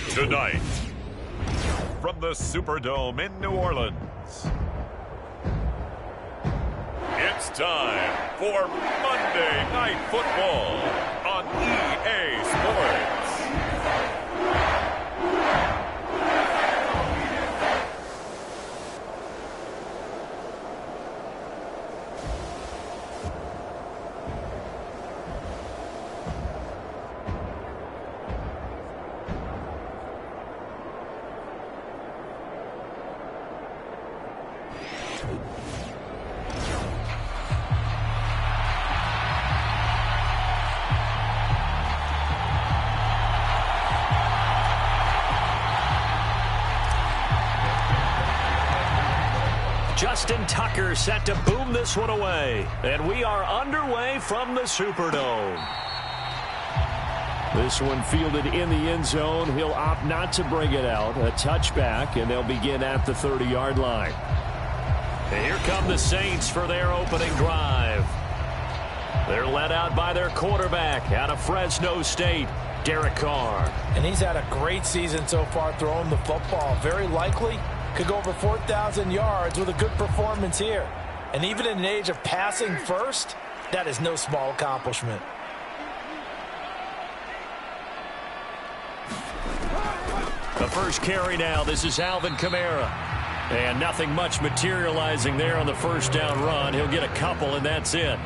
Tonight, from the Superdome in New Orleans, it's time for Monday Night Football on EA Sports. Justin Tucker set to boom this one away. And we are underway from the Superdome. This one fielded in the end zone. He'll opt not to bring it out. A touchback, and they'll begin at the 30-yard line. And here come the Saints for their opening drive. They're led out by their quarterback out of Fresno State, Derek Carr. And he's had a great season so far throwing the football. Very likely could go over 4,000 yards with a good performance here. And even in an age of passing first, that is no small accomplishment. The first carry now. This is Alvin Kamara. And nothing much materializing there on the first down run. He'll get a couple, and that's it.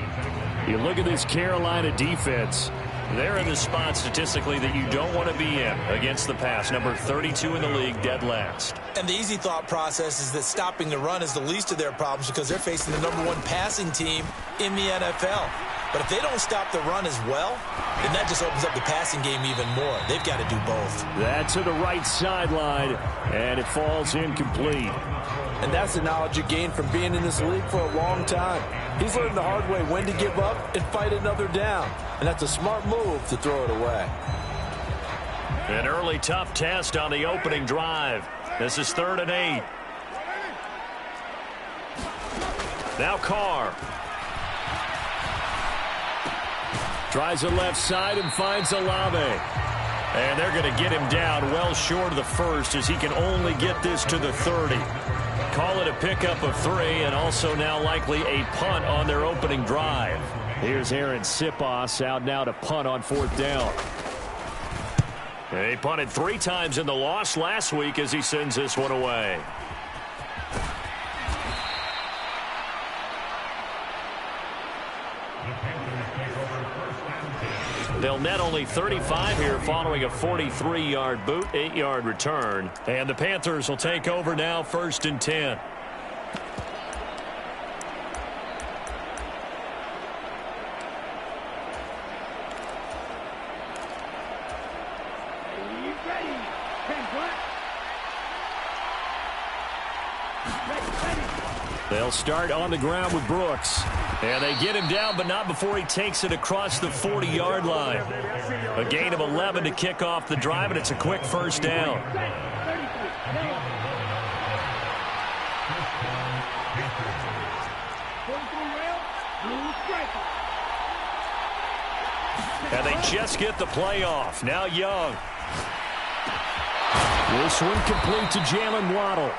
You look at this Carolina defense. They're in the spot statistically that you don't want to be in against the pass. Number 32 in the league, dead last. And the easy thought process is that stopping the run is the least of their problems because they're facing the #1 passing team in the NFL. But if they don't stop the run as well, then that just opens up the passing game even more. They've got to do both. That's to the right sideline, and it falls incomplete. And that's the knowledge you gain from being in this league for a long time. He's learned the hard way when to give up and fight another down. And that's a smart move to throw it away. An early tough test on the opening drive. This is 3rd and 8. Now Carr. Tries the left side and finds Olave. And they're going to get him down well short of the first as he can only get this to the 30. Call it a pickup of 3 and also now likely a punt on their opening drive. Here's Aaron Sipos out now to punt on 4th down. They punted 3 times in the loss last week as he sends this one away. They'll net only 35 here following a 43-yard boot, 8-yard return. And the Panthers will take over now, 1st and 10. They'll start on the ground with Brooks. And they get him down, but not before he takes it across the 40-yard line. A gain of 11 to kick off the drive, and it's a quick first down. And they just get the play off. Now Young. This one complete to Jalen Waddle.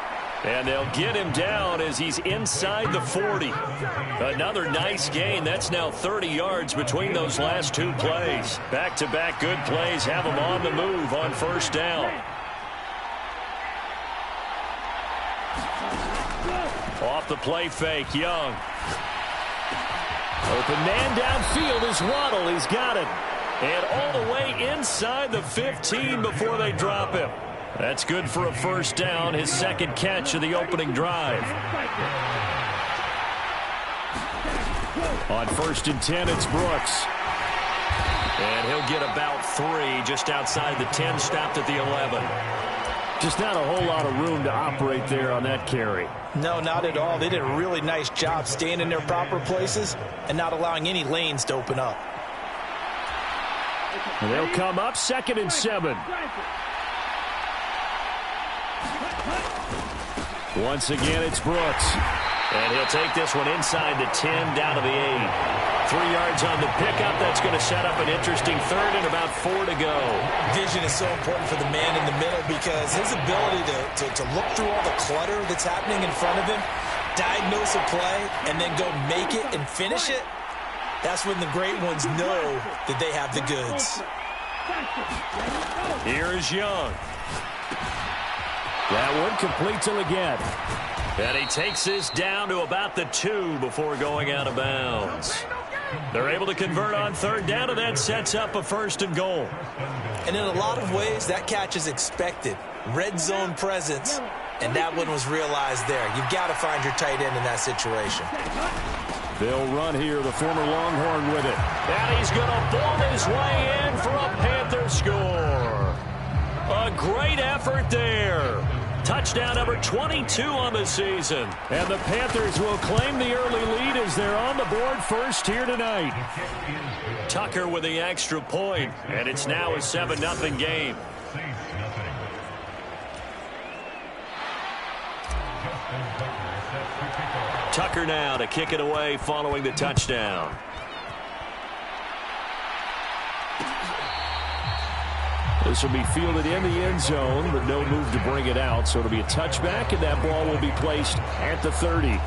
And they'll get him down as he's inside the 40. Another nice gain. That's now 30 yards between those last 2 plays. Back-to-back good plays have him on the move on 1st down. Off the play fake, Young. Open man downfield is Waddle. He's got it. And all the way inside the 15 before they drop him. That's good for a first down, his 2nd catch of the opening drive. On 1st and 10, it's Brooks. And he'll get about 3 just outside the 10, stopped at the 11. Just not a whole lot of room to operate there on that carry. No, not at all. They did a really nice job staying in their proper places and not allowing any lanes to open up. And they'll come up 2nd and 7. Once again, it's Brooks. And he'll take this one inside the 10, down to the 8. 3 yards on the pickup. That's going to set up an interesting third and about 4 to go. Vision is so important for the man in the middle because his ability to look through all the clutter that's happening in front of him, diagnose a play, and then go make it and finish it, that's when the great ones know that they have the goods. Here is Young. That one complete to Leggett. And he takes this down to about the 2 before going out of bounds. They're able to convert on third down, and that sets up a 1st and goal. And in a lot of ways, that catch is expected. Red zone presence, and that one was realized there. You've got to find your tight end in that situation. They'll run here, the former Longhorn with it. And he's going to bomb his way in for a Panther score. A great effort there. Touchdown number 22 on the season. And the Panthers will claim the early lead as they're on the board first here tonight. Tucker with the extra point, and it's now a 7-0 game. Tucker now to kick it away following the touchdown. This will be fielded in the end zone, but no move to bring it out. So it'll be a touchback, and that ball will be placed at the 30.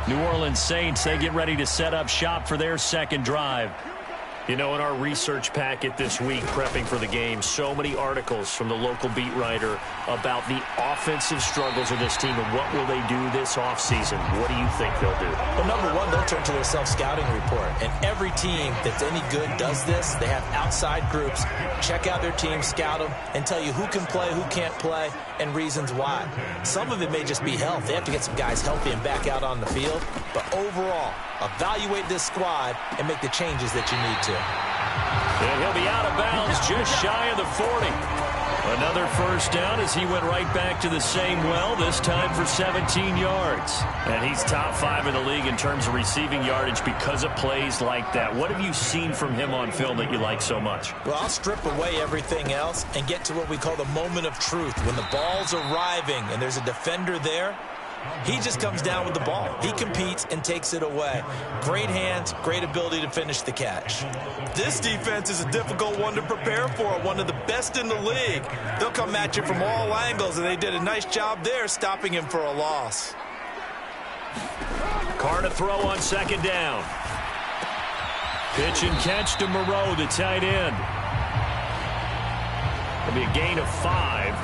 New Orleans Saints, they get ready to set up shop for their second drive. You know, in our research packet this week, prepping for the game, so many articles from the local beat writer about the offensive struggles of this team and what will they do this offseason. What do you think they'll do? Well, number one, they'll turn to their self-scouting report. And every team that's any good does this. They have outside groups. Check out their team, scout them, and tell you who can play, who can't play, and reasons why. Some of it may just be health. They have to get some guys healthy and back out on the field. But overall, evaluate this squad and make the changes that you need to. And he'll be out of bounds just shy of the 40. Another first down as he went right back to the same well, this time for 17 yards. And he's top 5 in the league in terms of receiving yardage because of plays like that. What have you seen from him on film that you like so much? Well, I'll strip away everything else and get to what we call the moment of truth. When the ball's arriving and there's a defender there, he just comes down with the ball. He competes and takes it away. Great hands, great ability to finish the catch. This defense is a difficult one to prepare for, one of the best in the league. They'll come at you from all angles, and they did a nice job there stopping him for a loss. Carr to throw on second down. Pitch and catch to Moreau, the tight end. It'll be a gain of 5,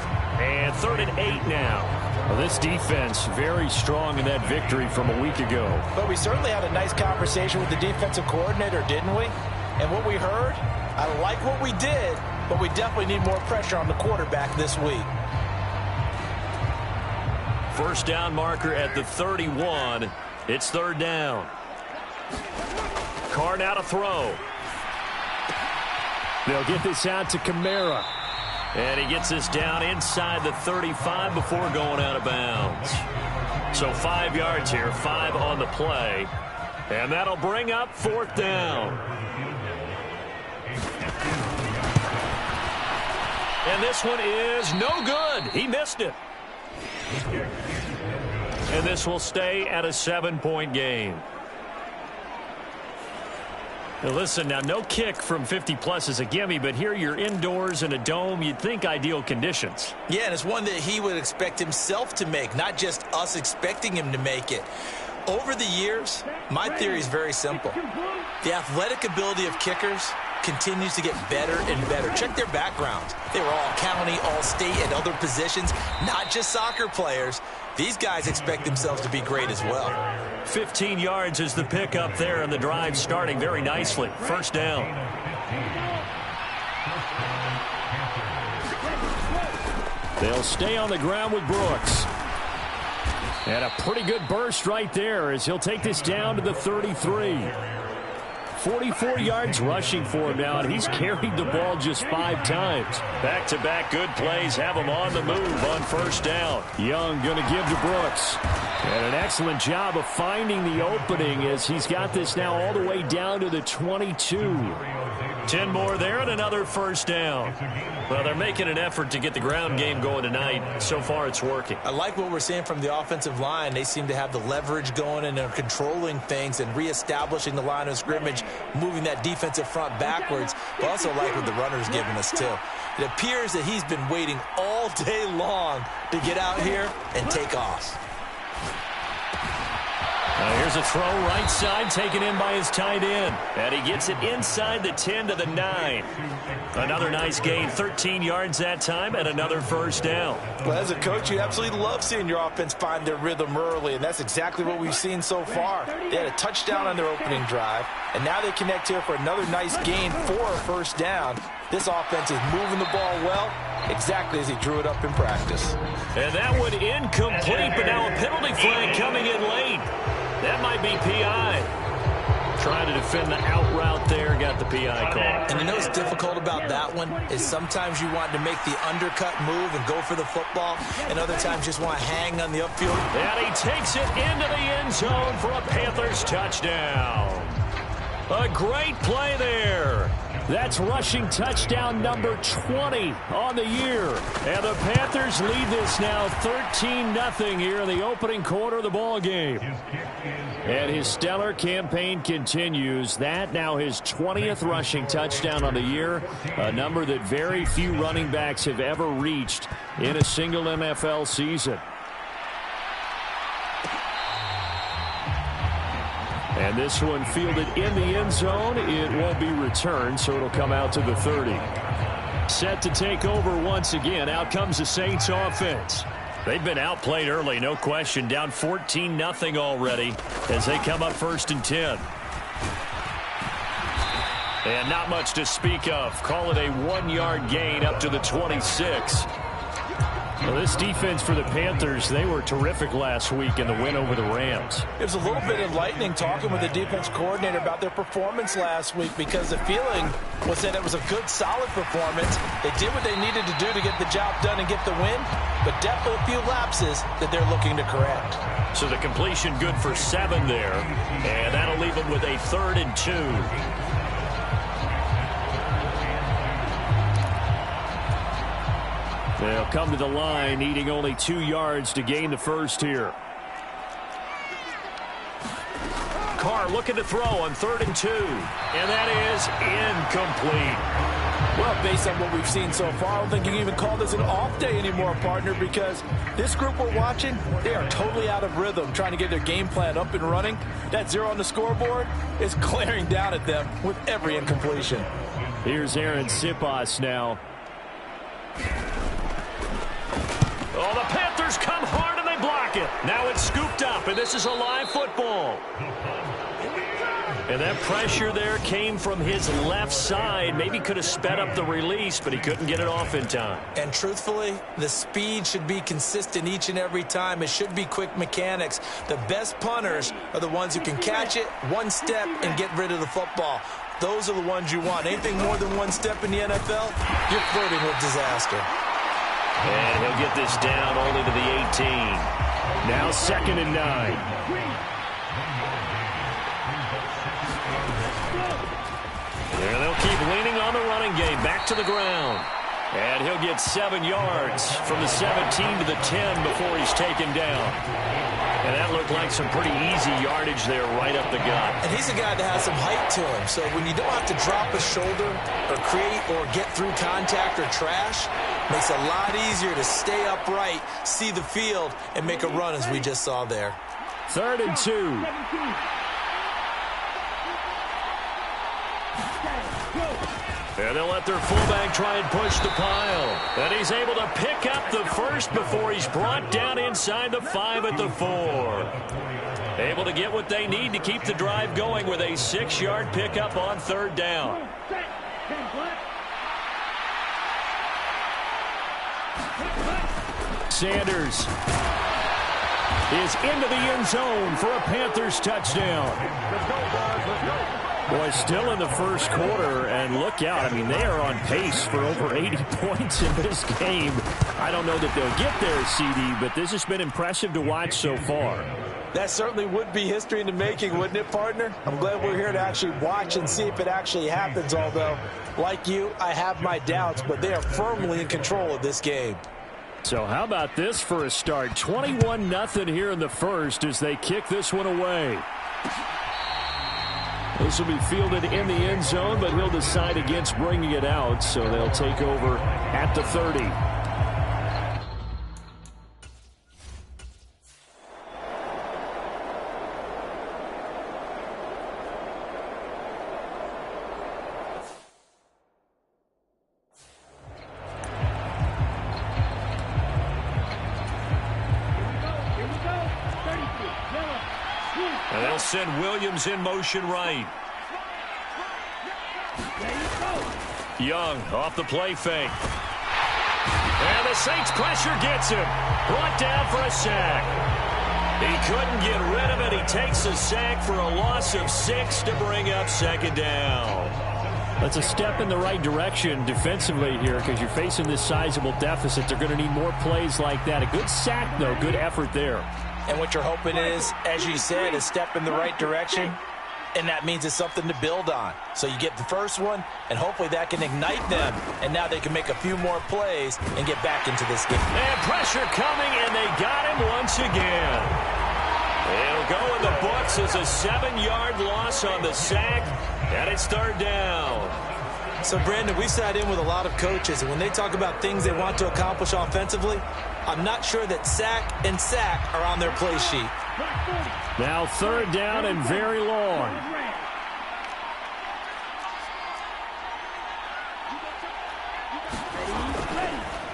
and 3rd and 8 now. Well, this defense very strong in that victory from a week ago. But we certainly had a nice conversation with the defensive coordinator, didn't we? And what we heard, I like what we did, but we definitely need more pressure on the quarterback this week. First down marker at the 31. It's 3rd down. Carr now to throw. They'll get this out to Kamara. And he gets this down inside the 35 before going out of bounds. So 5 yards here, 5 on the play. And that'll bring up 4th down. And this one is no good. He missed it. And this will stay at a 7-point game. Now listen, now no kick from 50-plus is a gimme, but here you're indoors in a dome. You'd think ideal conditions. Yeah, and it's one that he would expect himself to make, not just us expecting him to make it. Over the years, my theory is very simple. The athletic ability of kickers continues to get better and better. Check their backgrounds. They were all county, all state, and other positions, not just soccer players. These guys expect themselves to be great as well. 15 yards is the pickup there, and the drive starting very nicely. First down. They'll stay on the ground with Brooks. And a pretty good burst right there as he'll take this down to the 33. 44 yards rushing for him now, and he's carried the ball just 5 times. Back-to-back good plays have him on the move on first down. Young going to give to Brooks. And an excellent job of finding the opening as he's got this now all the way down to the 22. 10 more there and another first down. Well, they're making an effort to get the ground game going tonight. So far, it's working. I like what we're seeing from the offensive line. They seem to have the leverage going and they're controlling things and reestablishing the line of scrimmage moving that defensive front backwards, but also like what the runner's giving us too. It appears that he's been waiting all day long to get out here and take off. Here's a throw right side taken in by his tight end. And he gets it inside the 10 to the 9. Another nice gain, 13 yards that time, and another first down. Well, as a coach, you absolutely love seeing your offense find their rhythm early, and that's exactly what we've seen so far. They had a touchdown on their opening drive, and now they connect here for another nice gain for a first down. This offense is moving the ball well, exactly as he drew it up in practice. And that one incomplete, but now a penalty flag coming in late. That might be PI. Trying to defend the out route there, got the PI call. And you know what's difficult about that one is sometimes you want to make the undercut move and go for the football, and other times just want to hang on the upfield. And he takes it into the end zone for a Panthers touchdown. A great play there. That's rushing touchdown number 20 on the year. And the Panthers lead this now 13-0 here in the opening quarter of the ball game. And his stellar campaign continues. That now his 20th rushing touchdown on the year, a number that very few running backs have ever reached in a single NFL season. And this one fielded in the end zone. It won't be returned, so it'll come out to the 30. Set to take over once again. Out comes the Saints offense. They've been outplayed early, no question. Down 14-0 already as they come up 1st and 10. And not much to speak of. Call it a 1-yard gain up to the 26. Well, this defense for the Panthers, they were terrific last week in the win over the Rams. It was a little bit enlightening talking with the defense coordinator about their performance last week, because the feeling was that it was a good, solid performance. They did what they needed to do to get the job done and get the win, but definitely a few lapses that they're looking to correct. So the completion good for 7 there, and that'll leave them with a 3rd and 2. They'll come to the line, needing only 2 yards to gain the first here. Carr looking to throw on 3rd and 2. And that is incomplete. Well, based on what we've seen so far, I don't think you can even call this an off day anymore, partner, because this group we're watching, they are totally out of rhythm, trying to get their game plan up and running. That 0 on the scoreboard is glaring down at them with every incompletion. Here's Aaron Sipas now. Oh, the Panthers come hard and they block it. Now it's scooped up, and this is a live football. And that pressure there came from his left side. Maybe could have sped up the release, but he couldn't get it off in time. And truthfully, the speed should be consistent each and every time. It should be quick mechanics. The best punters are the ones who can catch it, one step, and get rid of the football. Those are the ones you want. Anything more than one step in the NFL, you're flirting with disaster. And he'll get this down only to the 18. Now 2nd and 9. And they'll keep leaning on the running game. Back to the ground. And he'll get 7 yards from the 17 to the 10 before he's taken down. And that looked like some pretty easy yardage there right up the gut. And he's a guy that has some height to him. So when you don't have to drop a shoulder or create or get through contact or trash, makes it a lot easier to stay upright, see the field, and make a run as we just saw there. 3rd and 2. And they'll let their fullback try and push the pile. And he's able to pick up the first before he's brought down inside the 5 at the 4. Able to get what they need to keep the drive going with a 6-yard pickup on 3rd down. Sanders is into the end zone for a Panthers touchdown. Boy, still in the first quarter, and look out. I mean, they are on pace for over 80 points in this game. I don't know that they'll get there, CD, but this has been impressive to watch so far. That certainly would be history in the making, wouldn't it, partner? I'm glad we're here to actually watch and see if it actually happens, although, like you, I have my doubts, but they are firmly in control of this game. So how about this for a start? 21-0 here in the first as they kick this one away. This will be fielded in the end zone, but he'll decide against bringing it out, so they'll take over at the 30. And they'll send Williams in motion right. Young off the play fake. And the Saints pressure gets him. Brought down for a sack. He couldn't get rid of it. He takes a sack for a loss of 6 to bring up second down. That's a step in the right direction defensively here because you're facing this sizable deficit. They're going to need more plays like that. A good sack, though. Good effort there. And what you're hoping is, as you said, a step in the right direction, and that means it's something to build on. So you get the first one, and hopefully that can ignite them, and now they can make a few more plays and get back into this game. And pressure coming, and they got him once again. It'll go in the books as a 7-yard loss on the sack, and it's third down. So, Brandon, we sat in with a lot of coaches, and when they talk about things they want to accomplish offensively, I'm not sure that sack and sack are on their play sheet. Now third down and very long.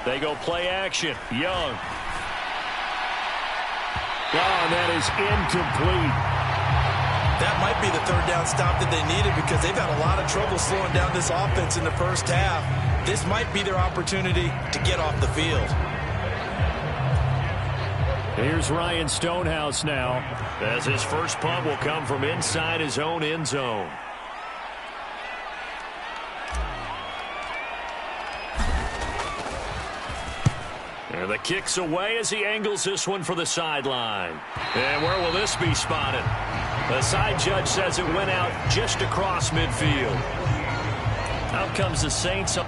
They go play action. Young. Oh, and that is incomplete. That might be the third down stop that they needed because they've had a lot of trouble slowing down this offense in the first half. This might be their opportunity to get off the field. Here's Ryan Stonehouse now, as his first punt will come from inside his own end zone. And the kick's away as he angles this one for the sideline. And where will this be spotted? The side judge says it went out just across midfield. Out comes the Saints.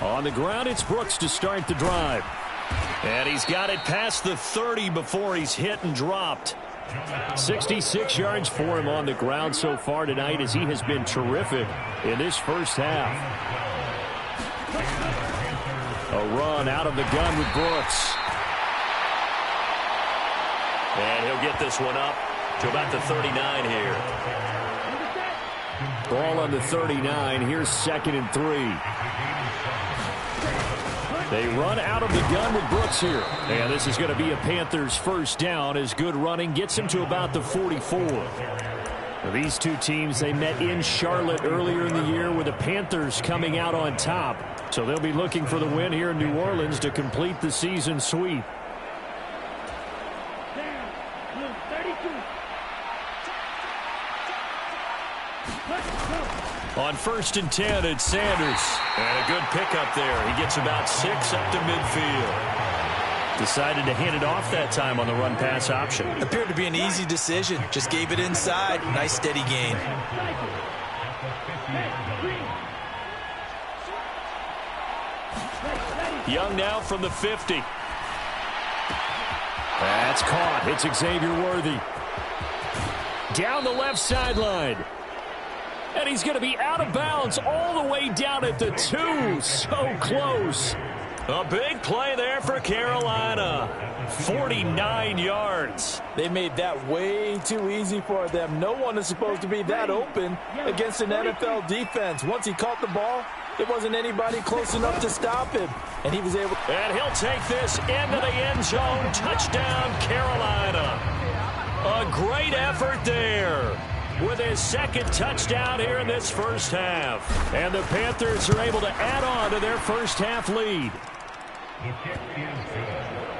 On the ground, it's Brooks to start the drive. And he's got it past the 30 before he's hit and dropped. 66 yards for him on the ground so far tonight as he has been terrific in this first half. A run out of the gun with Brooks. And he'll get this one up to about the 39 here. Ball on the 39. Here's 2nd and 3. They run out of the gun with Brooks here. And this is going to be a Panthers first down as good running gets him to about the 44. Now, these two teams, they met in Charlotte earlier in the year with the Panthers coming out on top. So they'll be looking for the win here in New Orleans to complete the season sweep. On 1st and 10, it's Sanders. And a good pickup there. He gets about 6 up to midfield. Decided to hand it off that time on the run-pass option. Appeared to be an easy decision. Just gave it inside. Nice steady gain. Young now from the 50. That's caught. It's Xavier Worthy. Down the left sideline. And he's going to be out of bounds all the way down at the 2. So close. A big play there for Carolina. 49 yards. They made that way too easy for them. No one is supposed to be that open against an NFL defense. Once he caught the ball, there wasn't anybody close enough to stop him. And he was able. And he'll take this into the end zone. Touchdown, Carolina. A great effort there, with his 2nd touchdown here in this first half. And the Panthers are able to add on to their first half lead.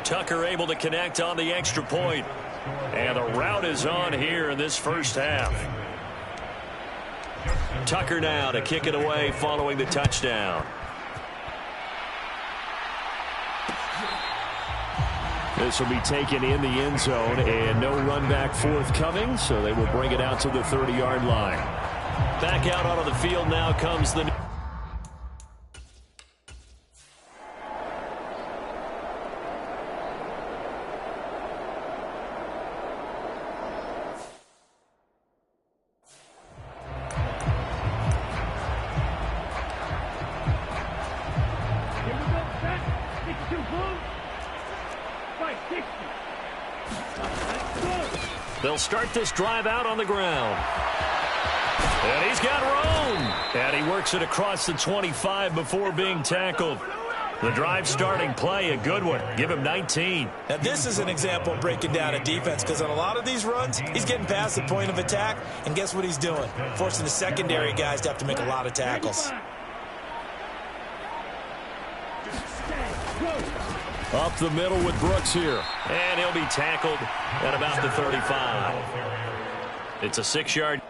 Tucker able to connect on the extra point. And the route is on here in this first half. Tucker now to kick it away following the touchdown. this will be taken in the end zone, and no run back forthcoming, so they will bring it out to the 30-yard line. Back out onto the field now comes the... They'll start this drive out on the ground. And he's got room. And he works it across the 25 before being tackled. The drive starting play, a good one. Give him 19. Now, this is an example of breaking down a defense, because on a lot of these runs, he's getting past the point of attack, and guess what he's doing? Forcing the secondary guys to have to make a lot of tackles. Up the middle with Brooks here. And he'll be tackled at about the 35. It's a 6-yard.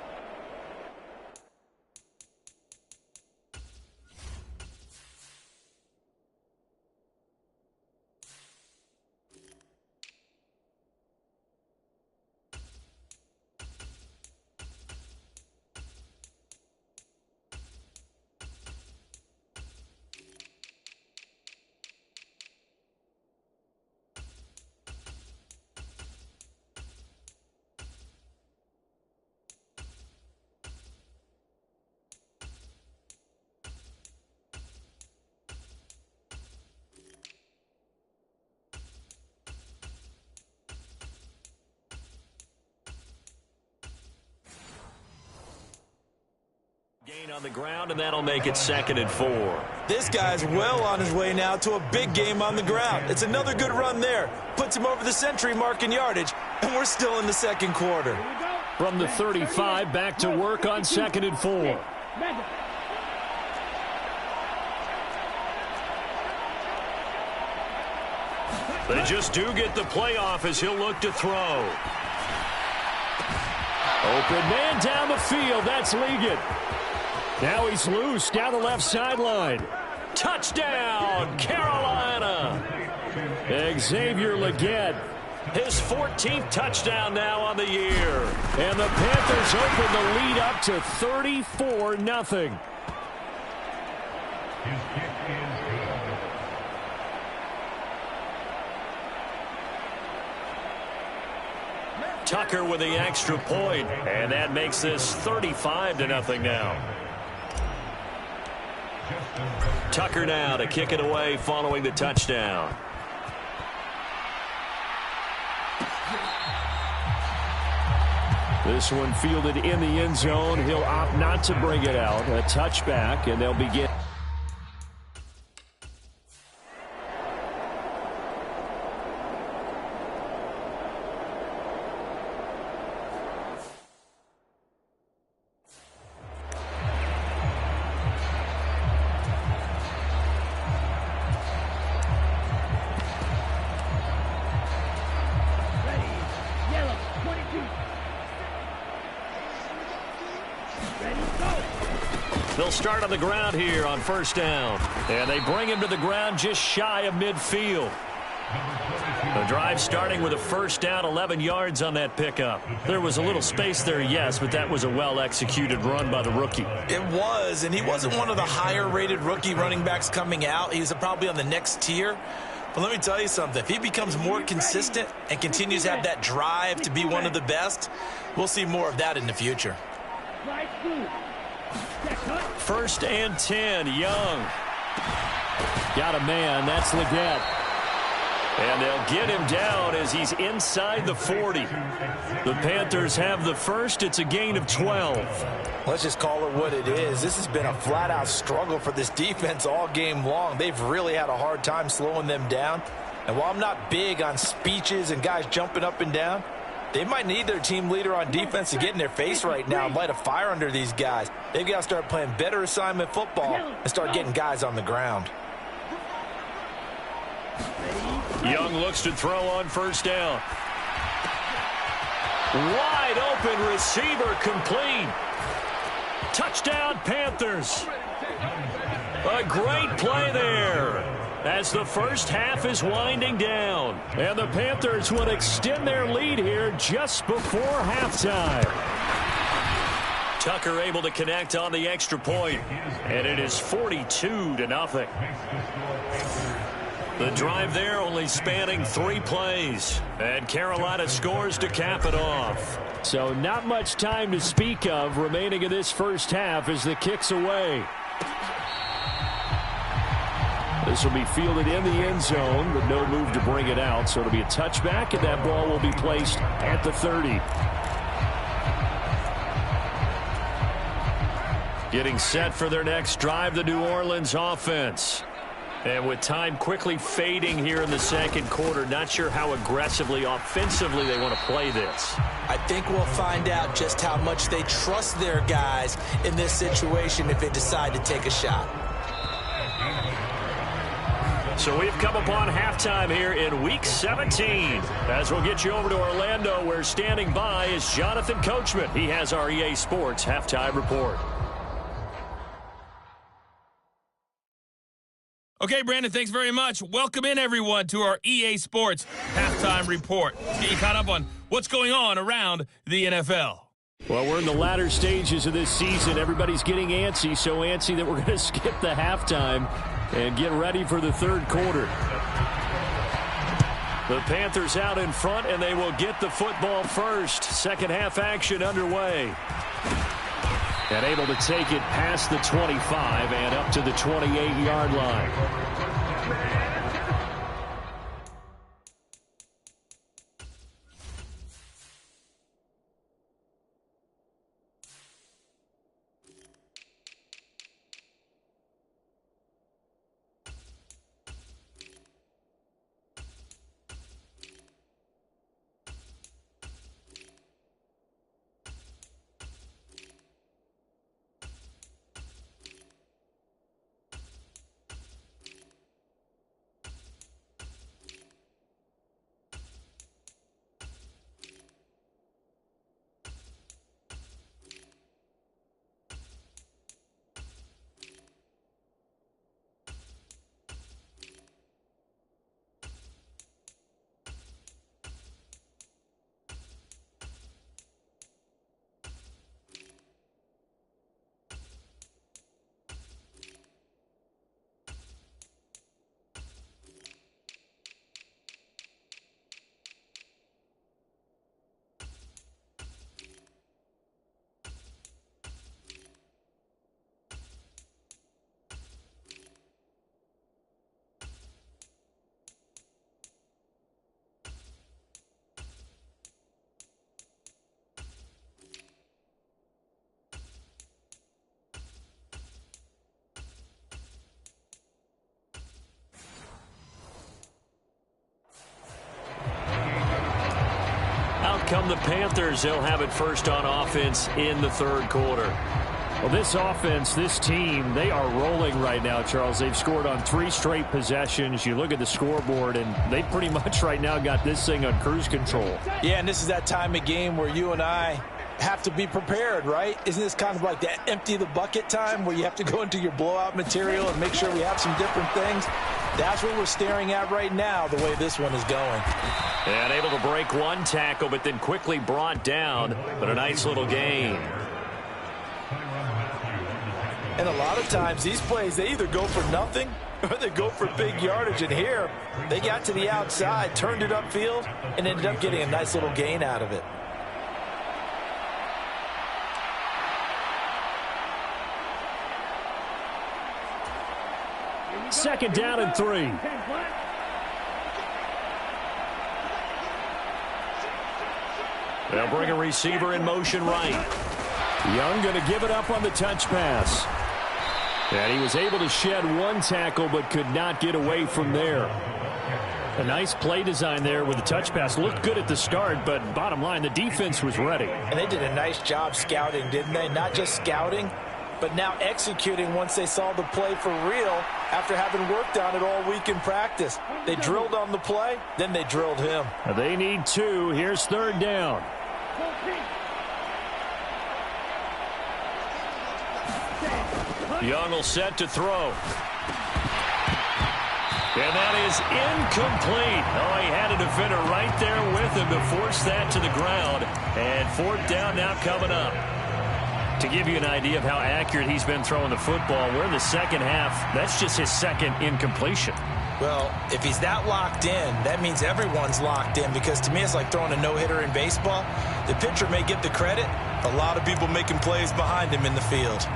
Gain on the ground, and that'll make it 2nd and 4. This guy's well on his way now to a big game on the ground. It's another good run there. Puts him over the century mark in yardage, and we're still in the second quarter. From the 35, back to work on 2nd and 4. They just do get the playoff as he'll look to throw. Open man down the field. That's Ligon. Now he's loose down the left sideline. Touchdown, Carolina. Xavier Legette. His 14th touchdown now on the year. And the Panthers open the lead up to 34-0. Tucker with the extra point, and that makes this 35-0 now. Tucker now to kick it away following the touchdown. This one fielded in the end zone. He'll opt not to bring it out. A touchback, and they'll begin. They'll start on the ground here on 1st down. And they bring him to the ground just shy of midfield. The drive starting with a 1st down, 11 yards on that pickup. There was a little space there, yes, but that was a well-executed run by the rookie. It was, and he wasn't one of the higher-rated rookie running backs coming out. He was probably on the next tier. But let me tell you something. If he becomes more consistent and continues to have that drive to be one of the best, we'll see more of that in the future. 1st and 10, Young. Got a man, that's Legette. And they'll get him down as he's inside the 40. The Panthers have the first. It's a gain of 12. Let's just call it what it is. This has been a flat-out struggle for this defense all game long. They've really had a hard time slowing them down. And while I'm not big on speeches and guys jumping up and down, they might need their team leader on defense to get in their face right now and light a fire under these guys. They've got to start playing better assignment football and start getting guys on the ground. Young looks to throw on 1st down. Wide open receiver complete. Touchdown Panthers. A great play there. as the first half is winding down. And the Panthers would extend their lead here just before halftime. Tucker able to connect on the extra point, and it is 42-0. The drive there only spanning 3 plays, and Carolina scores to cap it off. So not much time to speak of remaining in this first half as the kick's away. This will be fielded in the end zone, but no move to bring it out. So it'll be a touchback, and that ball will be placed at the 30. Getting set for their next drive, the New Orleans offense. And with time quickly fading here in the second quarter, not sure how aggressively, offensively they want to play this. I think we'll find out just how much they trust their guys in this situation if they decide to take a shot. So we've come upon halftime here in Week 17. As we'll get you over to Orlando, where standing by is Jonathan Coachman. He has our EA Sports Halftime Report. Okay, Brandon, thanks very much. Welcome in, everyone, to our EA Sports Halftime Report. Get you caught up on what's going on around the NFL. Well, we're in the latter stages of this season. Everybody's getting antsy, so antsy that we're going to skip the halftime and get ready for the third quarter. The Panthers out in front, and they will get the football first. Second half action underway. And able to take it past the 25 and up to the 28-yard line. Come the Panthers, they'll have it first on offense in the third quarter. Well, this offense, this team, they are rolling right now, Charles. They've scored on 3 straight possessions. You look at the scoreboard, and they pretty much right now got this thing on cruise control. Yeah, and this is that time of game where you and I have to be prepared, right? Isn't this kind of like that empty the bucket time where you have to go into your blowout material and make sure we have some different things? That's what we're staring at right now, the way this one is going. And able to break one tackle, but then quickly brought down. But a nice little gain. And a lot of times, these plays, they either go for nothing or they go for big yardage. And here, they got to the outside, turned it upfield, and ended up getting a nice little gain out of it. Second down and 3. They'll bring a receiver in motion right. Young going to give it up on the touch pass. And he was able to shed one tackle but could not get away from there. A nice play design there with the touch pass. Looked good at the start, but bottom line, the defense was ready. And they did a nice job scouting, didn't they? Not just scouting, but now executing once they saw the play for real after having worked on it all week in practice. They drilled on the play, then they drilled him. They need 2. Here's third down. Young will set to throw. And that is incomplete. Oh, he had a defender right there with him to force that to the ground. And fourth down now coming up. To give you an idea of how accurate he's been throwing the football, we're in the second half. That's just his second incompletion. Well, if he's that locked in, that means everyone's locked in, because to me it's like throwing a no-hitter in baseball. The pitcher may get the credit. A lot of people making plays behind him in the field.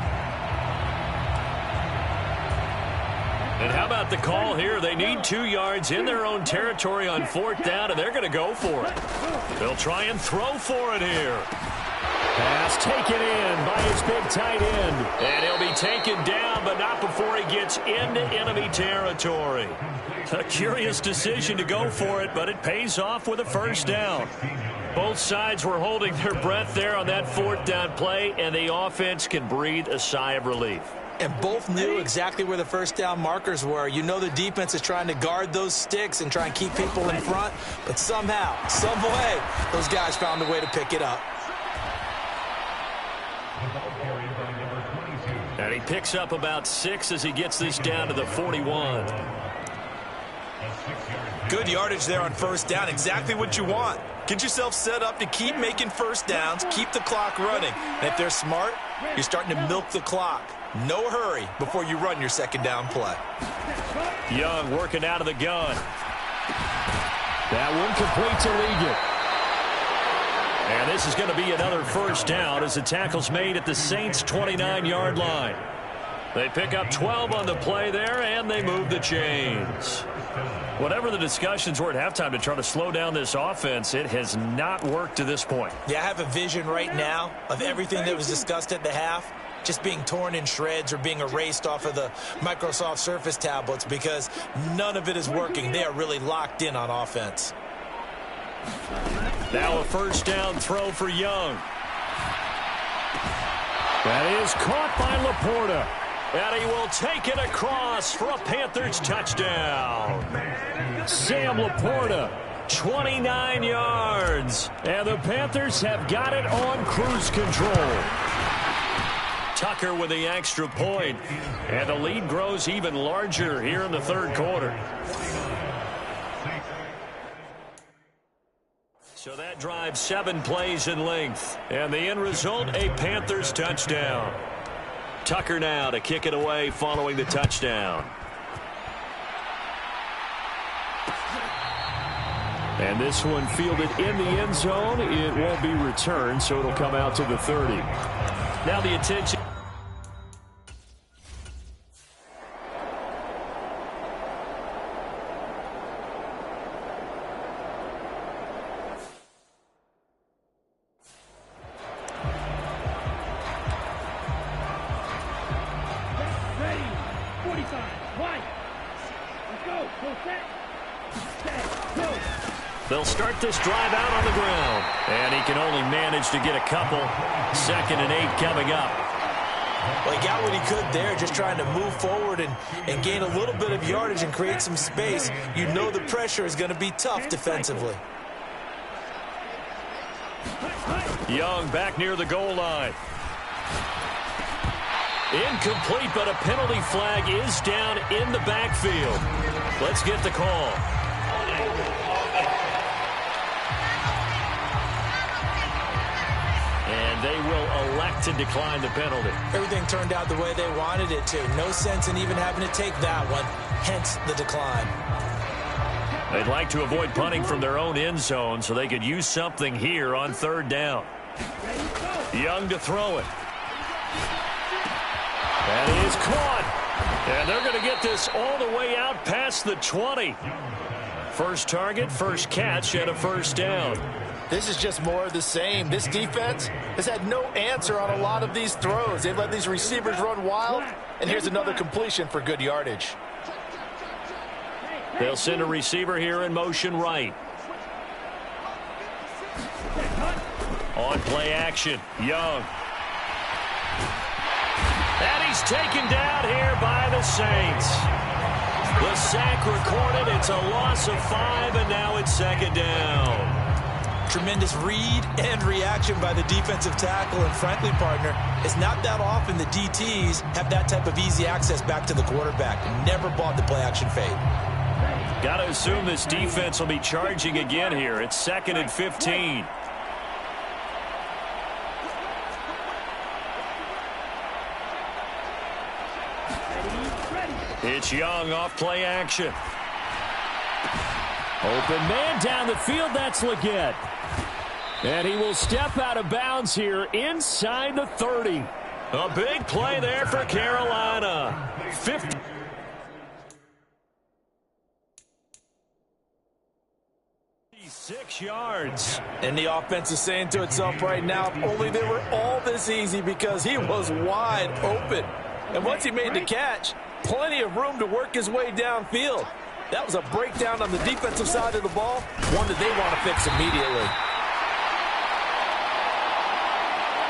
And how about the call here? They need 2 yards in their own territory on fourth down, and they're going to go for it. They'll try and throw for it here. Pass taken in by his big tight end. And he'll be taken down, but not before he gets into enemy territory. A curious decision to go for it, but it pays off with a first down. Both sides were holding their breath there on that fourth down play, and the offense can breathe a sigh of relief. And both knew exactly where the first down markers were. You know the defense is trying to guard those sticks and try and keep people in front, but somehow, some way, those guys found a way to pick it up. And he picks up about 6 as he gets this down to the 41. Good yardage there on first down. Exactly what you want. Get yourself set up to keep making first downs, keep the clock running. And if they're smart, you're starting to milk the clock. No hurry before you run your second down play. Young working out of the gun. That one complete to Ligon. And this is going to be another first down as the tackle's made at the Saints' 29-yard line. They pick up 12 on the play there, and they move the chains. Whatever the discussions were at halftime to try to slow down this offense, it has not worked to this point. Yeah, I have a vision right now of everything that was discussed at the half just being torn in shreds or being erased off of the Microsoft Surface tablets, because none of it is working. They are really locked in on offense. Now a first down throw for Young. That is caught by Laporta. And he will take it across for a Panthers touchdown. Sam Laporta, 29 yards. And the Panthers have got it on cruise control. Tucker with the extra point. And the lead grows even larger here in the third quarter. So that drives 7 plays in length. And the end result, a Panthers touchdown. Tucker now to kick it away following the touchdown. And this one fielded in the end zone. It won't be returned, so it'll come out to the 30. Now the attention. They'll start this drive out on the ground. And he can only manage to get a couple. 2nd and 8 coming up. Well, he got what he could there, just trying to move forward and gain a little bit of yardage and create some space. You know the pressure is going to be tough defensively. Young back near the goal line. Incomplete, but a penalty flag is down in the backfield. Let's get the call. And they will elect to decline the penalty. Everything turned out the way they wanted it to. No sense in even having to take that one, hence the decline. They'd like to avoid punting from their own end zone so they could use something here on third down. Young to throw it. That is caught. And they're going to get this all the way out past the 20. First target, first catch, and a first down. This is just more of the same. This defense has had no answer on a lot of these throws. They've let these receivers run wild, and here's another completion for good yardage. They'll send a receiver here in motion right. On play action, Young. And he's taken down here by the Saints. The sack recorded. It's a loss of 5, and now it's 2nd down. Tremendous read and reaction by the defensive tackle, and frankly, partner, it's not that often the DTs have that type of easy access back to the quarterback. Never bought the play-action fade. Got to assume this defense will be charging again here. It's 2nd and 15. It's Young off play action. Open man down the field. That's Leggett. And he will step out of bounds here inside the 30. A big play there for Carolina. 56 yards. And the offense is saying to itself right now, if only they were all this easy, because he was wide open. And once he made the catch, plenty of room to work his way downfield. That was a breakdown on the defensive side of the ball, one that they want to fix immediately.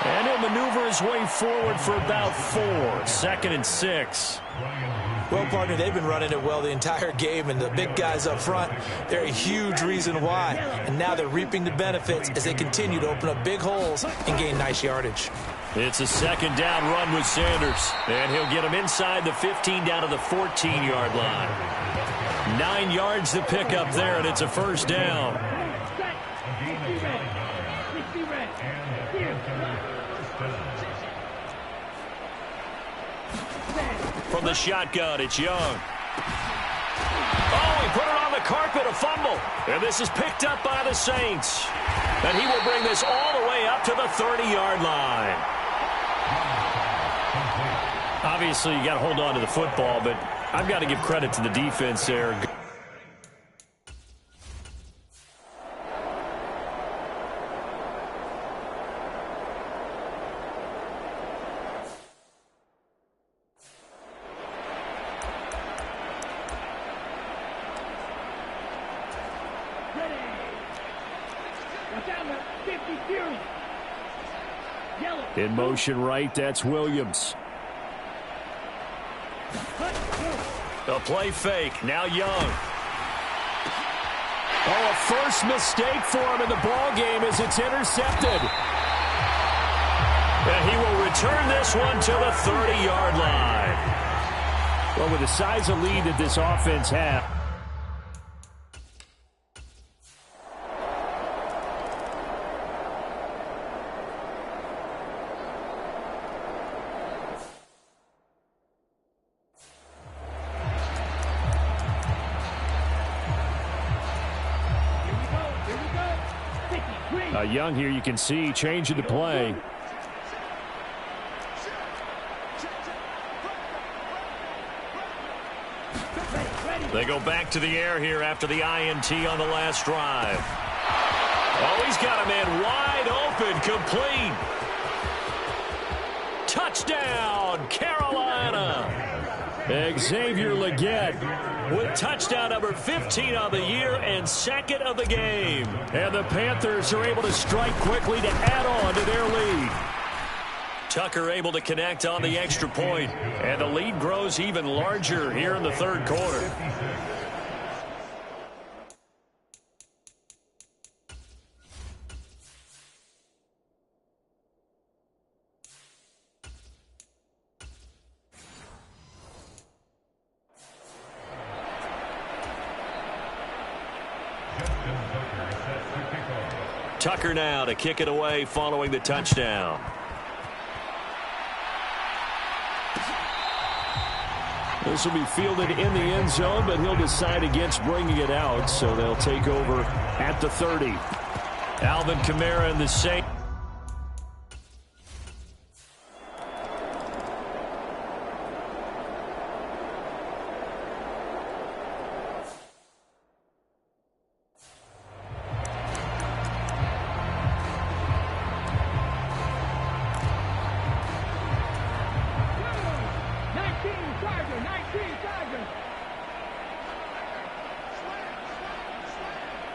And he'll maneuver his way forward for about 4. 2nd and 6. Well, partner, they've been running it well the entire game, and the big guys up front, they're a huge reason why. And now they're reaping the benefits as they continue to open up big holes and gain nice yardage. It's a 2nd down run with Sanders. And he'll get him inside the 15 down to the 14-yard line. 9 yards to pick up there, and it's a 1st down. From the shotgun, it's Young. Oh, he put it on the carpet, a fumble. And this is picked up by the Saints. And he will bring this all the way up to the 30-yard line. Obviously, you got to hold on to the football, but I've got to give credit to the defense there. In motion right, that's Williams. A play fake, now Young. Oh, a first mistake for him in the ball game as it's intercepted. And he will return this one to the 30-yard line. Well, with the size of lead that this offense has. Young here, you can see, changing the play. They go back to the air here after the INT on the last drive. Oh, he's got a man wide open, complete. Touchdown, Carolina. Xavier Leggett with touchdown number 15 on the year and 2nd of the game. And the Panthers are able to strike quickly to add on to their lead. Tucker able to connect on the extra point, and the lead grows even larger here in the 3rd quarter. Tucker now to kick it away following the touchdown. This will be fielded in the end zone, but he'll decide against bringing it out, so they'll take over at the 30. Alvin Kamara and the Saints.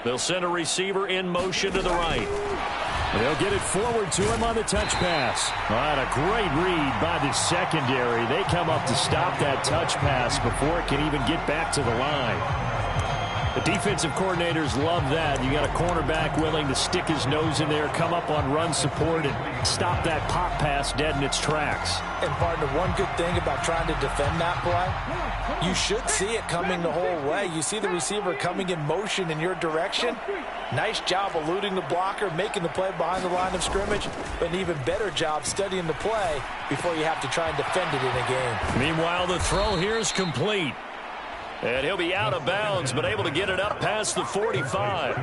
They'll send a receiver in motion to the right. They'll get it forward to him on the touch pass. All right, a great read by the secondary. They come up to stop that touch pass before it can even get back to the line. The defensive coordinators love that. You got a cornerback willing to stick his nose in there, come up on run support, and stop that pop pass dead in its tracks. And partner, one good thing about trying to defend that play, you should see it coming the whole way. You see the receiver coming in motion in your direction. Nice job eluding the blocker, making the play behind the line of scrimmage, but an even better job studying the play before you have to try and defend it in a game. Meanwhile, the throw here is complete. And he'll be out of bounds, but able to get it up past the 45.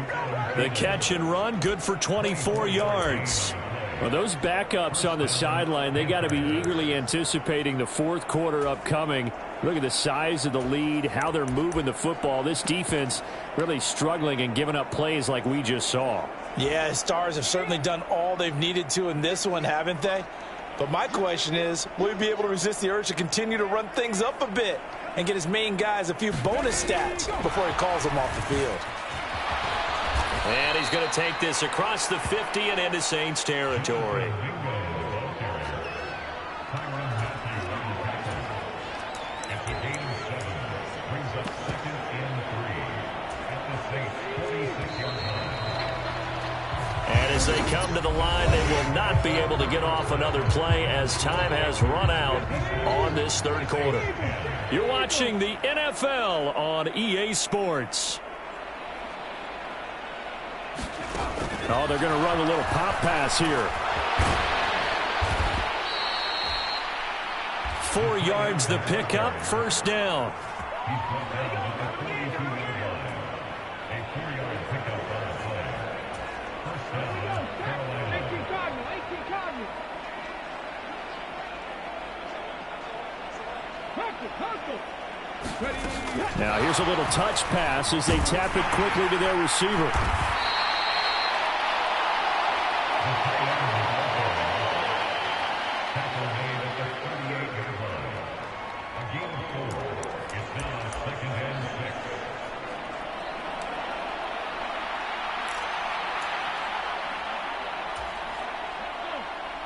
The catch and run, good for 24 yards. Well, those backups on the sideline, they got to be eagerly anticipating the fourth quarter upcoming. Look at the size of the lead, how they're moving the football. This defense really struggling and giving up plays like we just saw. Yeah, Stars have certainly done all they've needed to in this one, haven't they? But my question is, will he be able to resist the urge to continue to run things up a bit and get his main guys a few bonus stats before he calls them off the field? And he's going to take this across the 50 and into Saints territory. And as they come to the line, they will not be able to get off another play as time has run out on this third quarter. You're watching the NFL on EA Sports. Oh, they're going to run a little pop pass here. 4 yards the pickup, first down. Now here's a little touch pass as they tap it quickly to their receiver.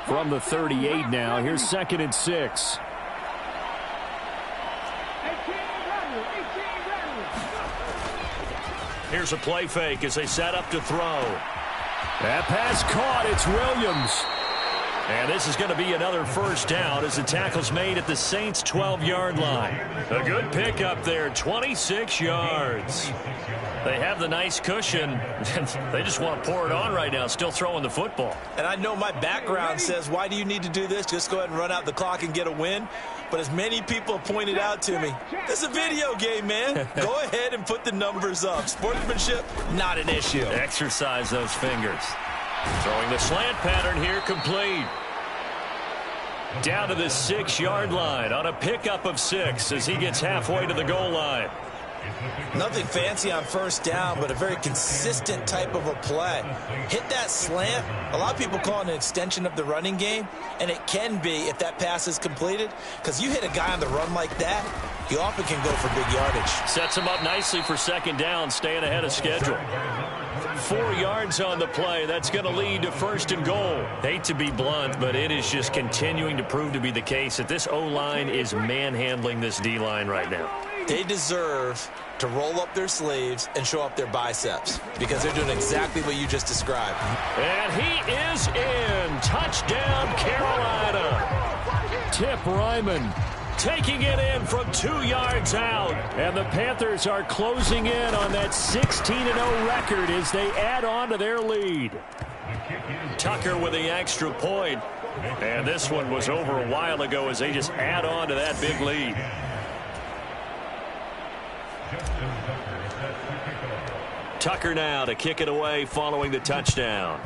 From the 38 now, here's 2nd and 6. Here's a play fake as they set up to throw. That pass caught. It's Williams. And this is going to be another first down as the tackle's made at the Saints' 12-yard line. A good pickup there, 26 yards. They have the nice cushion. They just want to pour it on right now, still throwing the football. And I know my background says, why do you need to do this? Just go ahead and run out the clock and get a win. But as many people have pointed out to me, it's a video game, man. Go ahead and put the numbers up. Sportsmanship, not an issue. Exercise those fingers. Throwing the slant pattern here, complete. Down to the 6-yard line on a pickup of 6 as he gets halfway to the goal line. Nothing fancy on first down, but a very consistent type of a play. Hit that slant. A lot of people call it an extension of the running game, and it can be if that pass is completed, because you hit a guy on the run like that, he often can go for big yardage. Sets him up nicely for second down, staying ahead of schedule. 4 yards on the play. That's going to lead to first and goal. Hate to be blunt, but it is just continuing to prove to be the case that this O-line is manhandling this D-line right now. They deserve to roll up their sleeves and show up their biceps because they're doing exactly what you just described. And he is in. Touchdown, Carolina. Tip Ryman taking it in from 2 yards out. And the Panthers are closing in on that 16-0 record as they add on to their lead. Tucker with the extra point. And this one was over a while ago as they just add on to that big lead. Tucker now to kick it away following the touchdown.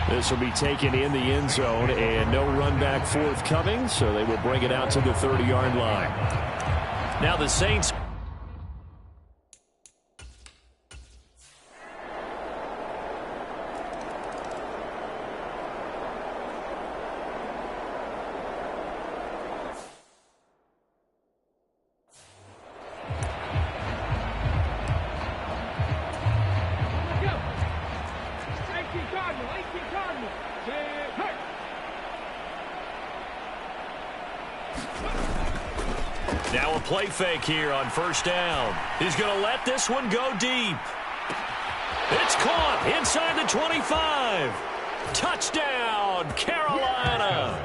This will be taken in the end zone and no run back forthcoming, so they will bring it out to the 30-yard line. Now the Saints. Now a play fake here on first down. He's going to let this one go deep. It's caught inside the 25. Touchdown, Carolina.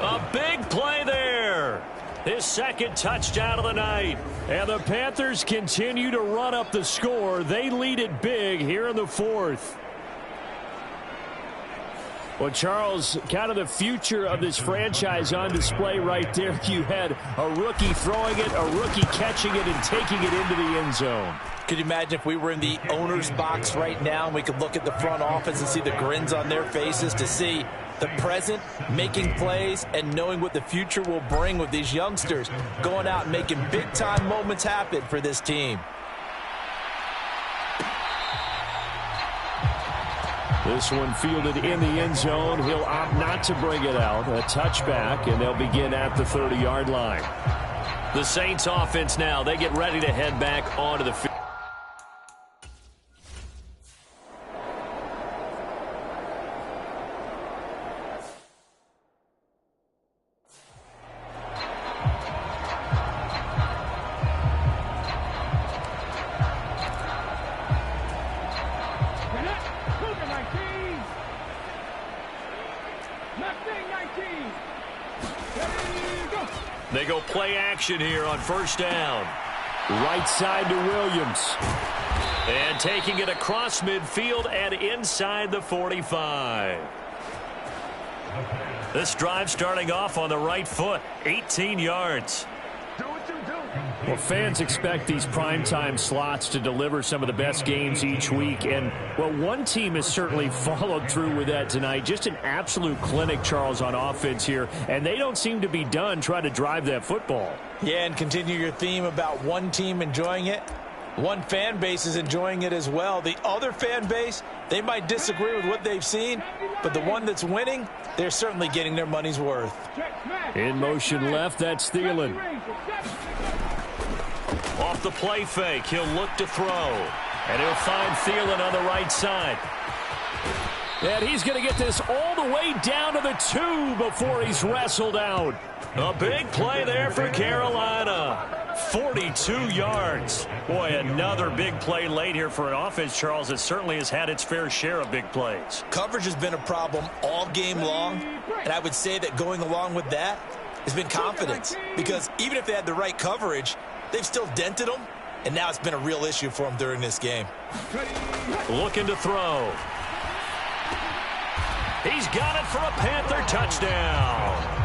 A big play there. His second touchdown of the night. And the Panthers continue to run up the score. They lead it big here in the fourth. Well, Charles, kind of the future of this franchise on display right there. You had a rookie throwing it, a rookie catching it, and taking it into the end zone. Could you imagine if we were in the owner's box right now and we could look at the front office and see the grins on their faces to see the present making plays and knowing what the future will bring with these youngsters going out and making big-time moments happen for this team. This one fielded in the end zone. He'll opt not to bring it out. A touchback, and they'll begin at the 30-yard line. The Saints offense now, they get ready to head back onto the field. They go play action here on first down. Right side to Williams. And taking it across midfield and inside the 45. This drive starting off on the right foot. 18 yards. Well, fans expect these primetime slots to deliver some of the best games each week. And, well, one team has certainly followed through with that tonight. Just an absolute clinic, Charles, on offense here. And they don't seem to be done trying to drive that football. Yeah, and continue your theme about one team enjoying it. One fan base is enjoying it as well. The other fan base, they might disagree with what they've seen, but the one that's winning, they're certainly getting their money's worth. In motion left, that's Thielen. Off the play fake, he'll look to throw. And he'll find Thielen on the right side. And he's going to get this all the way down to the 2 before he's wrestled out. A big play there for Carolina. 42 yards. Boy, another big play late here for an offense, Charles, that certainly has had its fair share of big plays. Coverage has been a problem all game long, and I would say that going along with that has been confidence. Because even if they had the right coverage, they've still dented them, and now it's been a real issue for them during this game. Looking to throw. He's got it for a Panther touchdown.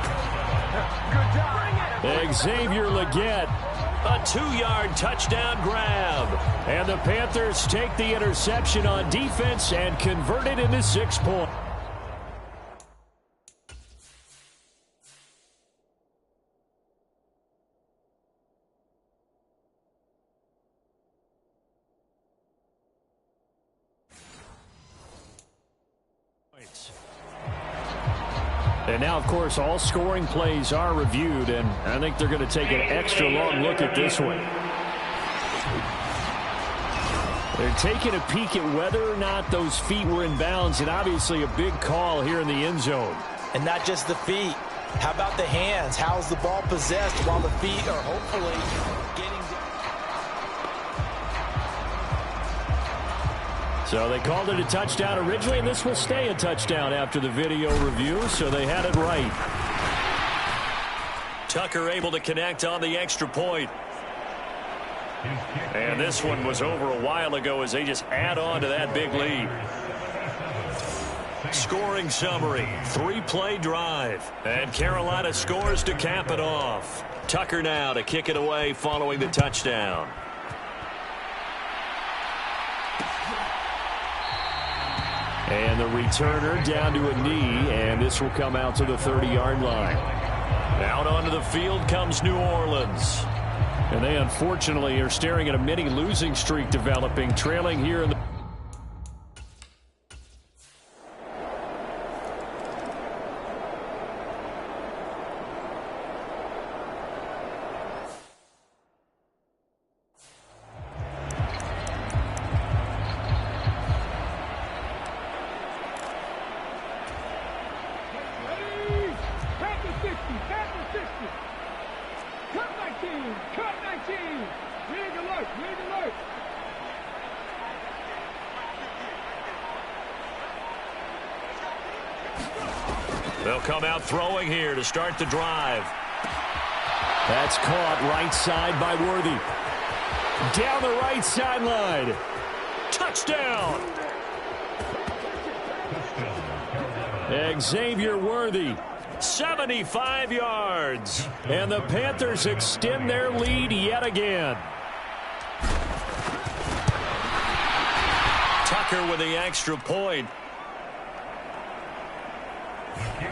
Xavier Leggett. A 2-yard touchdown grab. And the Panthers take the interception on defense and convert it into 6 points. And now, of course, all scoring plays are reviewed, and I think they're going to take an extra long look at this one. They're taking a peek at whether or not those feet were in bounds, and obviously a big call here in the end zone. And not just the feet. How about the hands? How's the ball possessed while the feet are hopefully getting... So they called it a touchdown originally, and this will stay a touchdown after the video review, so they had it right. Tucker able to connect on the extra point. And this one was over a while ago as they just add on to that big lead. Scoring summary, 3-play drive. And Carolina scores to cap it off. Tucker now to kick it away following the touchdown. And the returner down to a knee, and this will come out to the 30-yard line. Out onto the field comes New Orleans. And they unfortunately are staring at a mini losing streak developing, trailing here in the... They'll come out throwing here to start the drive. That's caught right side by Worthy. Down the right sideline. Touchdown. Xavier Worthy, 75 yards. And the Panthers extend their lead yet again. Tucker with the extra point.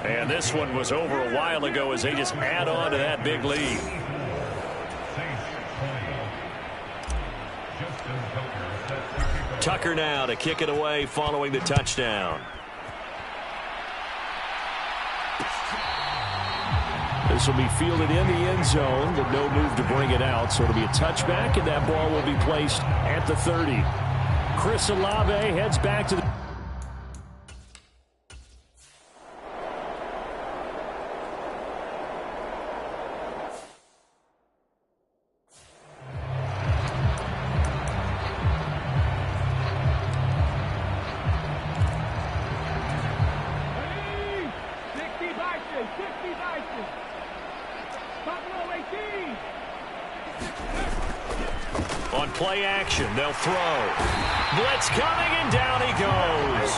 And this one was over a while ago as they just add on to that big lead. Tucker now to kick it away following the touchdown. This will be fielded in the end zone, but no move to bring it out. So it'll be a touchback, and that ball will be placed at the 30. Chris Olave heads back to the... On play action, they'll throw. Blitz coming, and down he goes.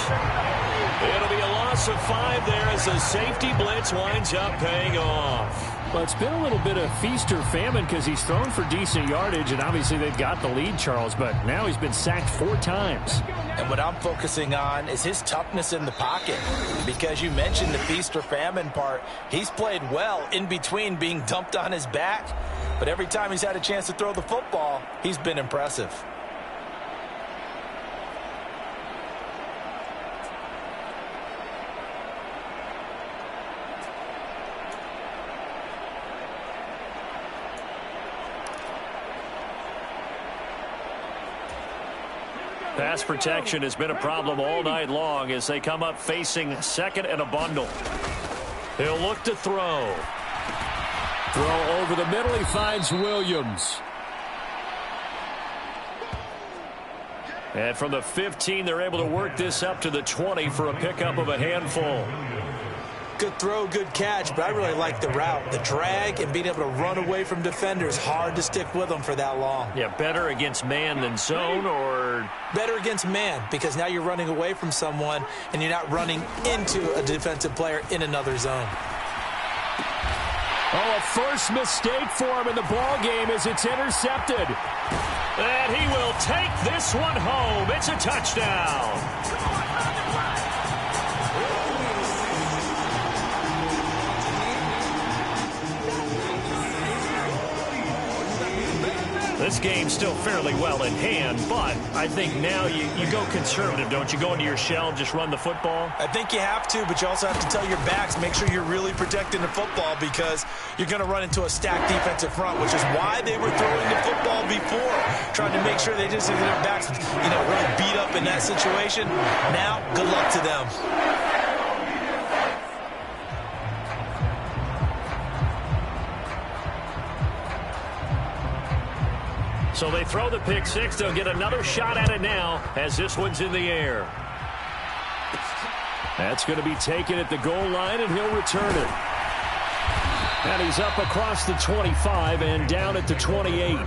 It'll be a loss of 5 there as the safety blitz winds up paying off. Well, it's been a little bit of feast or famine because he's thrown for decent yardage, and obviously they've got the lead, Charles, but now he's been sacked 4 times. And what I'm focusing on is his toughness in the pocket, because you mentioned the feast or famine part. He's played well in between being dumped on his back, but every time he's had a chance to throw the football, he's been impressive. Pass protection has been a problem all night long as they come up facing second and a bundle. He'll look to throw. Throw over the middle. He finds Williams. And from the 15, they're able to work this up to the 20 for a pickup of a handful. Good throw, good catch, but I really like the route. The drag and being able to run away from defenders, hard to stick with them for that long. Yeah, better against man than zone, or? Better against man, because now you're running away from someone and you're not running into a defensive player in another zone. Oh, a first mistake for him in the ball game as it's intercepted. And he will take this one home. It's a touchdown. This game's still fairly well in hand, but I think now you go conservative, don't you? Go into your shell, just run the football? I think you have to, but you also have to tell your backs, make sure you're really protecting the football, because you're going to run into a stacked defensive front, which is why they were throwing the football before, trying to make sure they just get their backs, really beat up in that situation. Now, good luck to them. So they throw the pick six. They'll get another shot at it now as this one's in the air. That's going to be taken at the goal line, and he'll return it. And he's up across the 25 and down at the 28.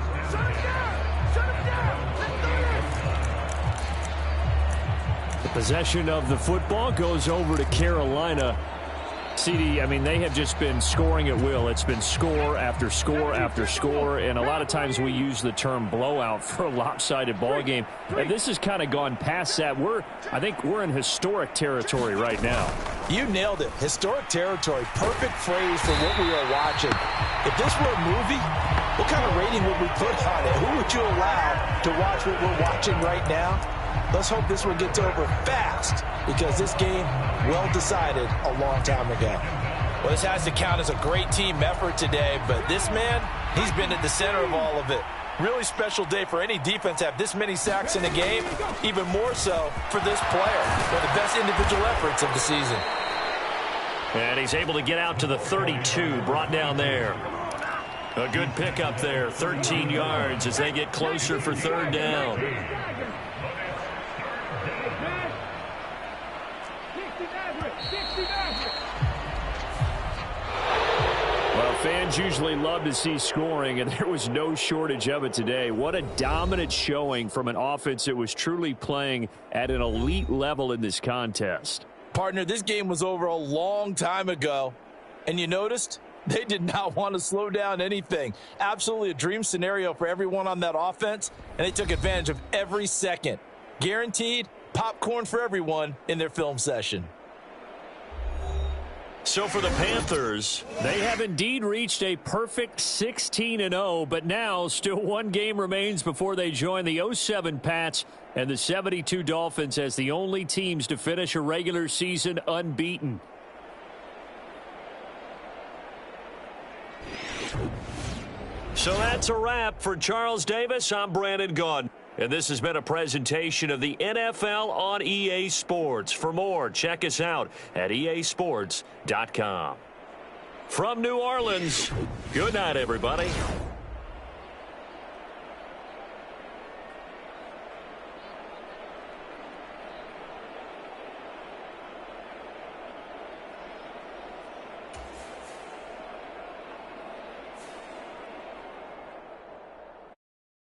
The possession of the football goes over to Carolina. CD, I mean, they have just been scoring at will. It's been score after score after score, and a lot of times we use the term blowout for a lopsided ball game. And this has kind of gone past that. I think we're in historic territory right now. You nailed it. Historic territory. Perfect phrase for what we are watching. If this were a movie, what kind of rating would we put on it? Who would you allow to watch what we're watching right now? Let's hope this one gets over fast, because this game, well decided a long time ago. Well, this has to count as a great team effort today, but this man, he's been at the center of all of it. Really special day for any defense to have this many sacks in a game, even more so for this player. One of the best individual efforts of the season. And he's able to get out to the 32, brought down there. A good pickup there, 13 yards as they get closer for third down. Fans usually love to see scoring, and there was no shortage of it today. What a dominant showing from an offense that was truly playing at an elite level in this contest. Partner, this game was over a long time ago, and you noticed they did not want to slow down anything. Absolutely a dream scenario for everyone on that offense, and they took advantage of every second. Guaranteed popcorn for everyone in their film session. So for the Panthers, they have indeed reached a perfect 16-0, but now still one game remains before they join the 07 Pats and the 72 Dolphins as the only teams to finish a regular season unbeaten. so that's a wrap for Charles Davis. I'm Brandon Gaudin. And this has been a presentation of the NFL on EA Sports. For more, check us out at easports.com. From New Orleans, good night, everybody.